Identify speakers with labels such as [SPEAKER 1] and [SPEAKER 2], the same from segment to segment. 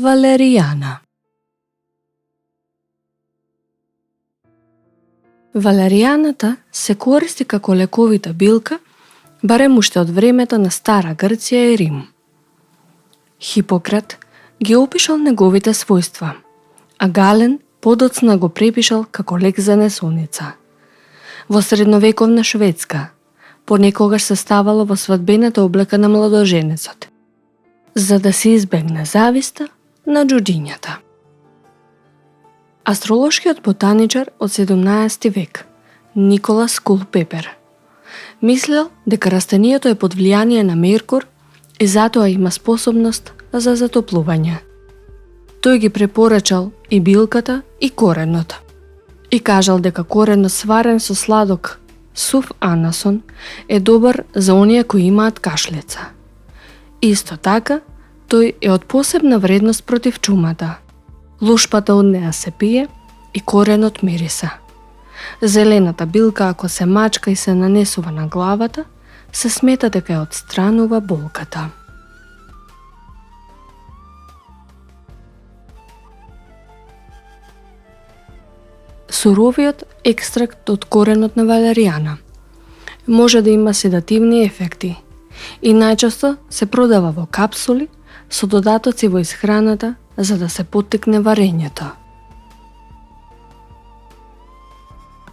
[SPEAKER 1] Валеријана. Валеријаната се користи како лековита билка, барем уште од времето на Стара Грција и Рим. Хипократ ги опишал неговите својства, а Гален подоцна го препишал како лек за несолница. Во средновековна Шведска понекогаш се ставало во свадбената облека на младоженецот, за да се избегне зависта на џуџињата. Астролошкиот ботаничар од 17 век, Николас Кулпепер, мислел дека растението е под влијание на Меркур и затоа има способност за затоплување. Тој ги препорачал и билката и коренот. И кажал дека коренот сварен со сладок сув анасон е добар за оние кои имаат кашлица. Исто така, тој е од посебна вредност против чумата. Лушпата од неа се пие и коренот мириса. Зелената билка, ако се мачка и се нанесува на главата, се смета дека ја отстранува болката. Суровиот екстракт од коренот на валеријана може да има седативни ефекти и најчесто се продава во капсули со додатоци во исхраната за да се поттикне варењето.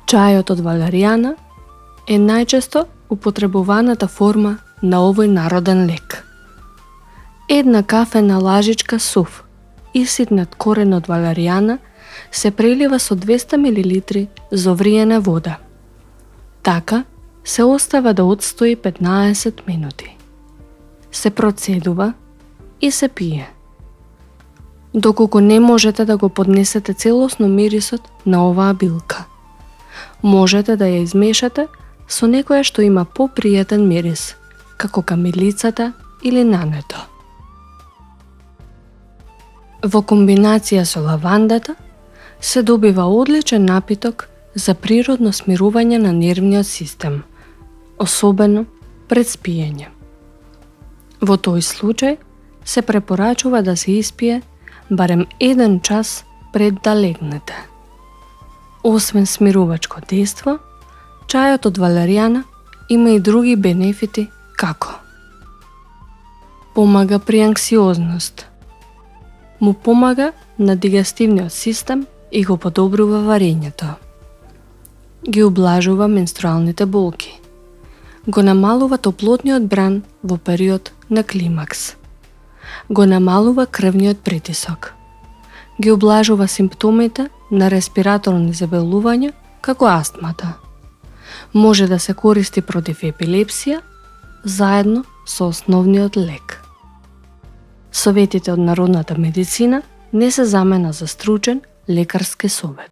[SPEAKER 1] Чајот од валеријана е најчесто употребуваната форма на овој народен лек. Една кафена лажичка сув иситнат корен од валеријана се прелива со 200 мл зовриена вода. Така се остава да отстои 15 минути. Се процедува и се пие. Доколку не можете да го поднесете целосно мирисот на оваа билка, можете да ја измешате со некоја што има попријатен мирис, како камилицата или нането. Во комбинација со лавандата се добива одличен напиток за природно смирување на нервниот систем, особено пред спиење. Во тој случај се препорачува да се испие барем 1 час пред да легнете. Освен смирувачко дејство, чајот од валеријана има и други бенефити како: помага при анксиозност, му помага на дигестивниот систем и го подобрува варењето, ги ублажува менструалните болки, го намалува топлотниот бран во период на климакс, го намалува крвниот притисок, ги ублажува симптомите на респираторни заболувања како астмата. Може да се користи против епилепсија заедно со основниот лек. Советите од народната медицина не се замена за стручен лекарски совет.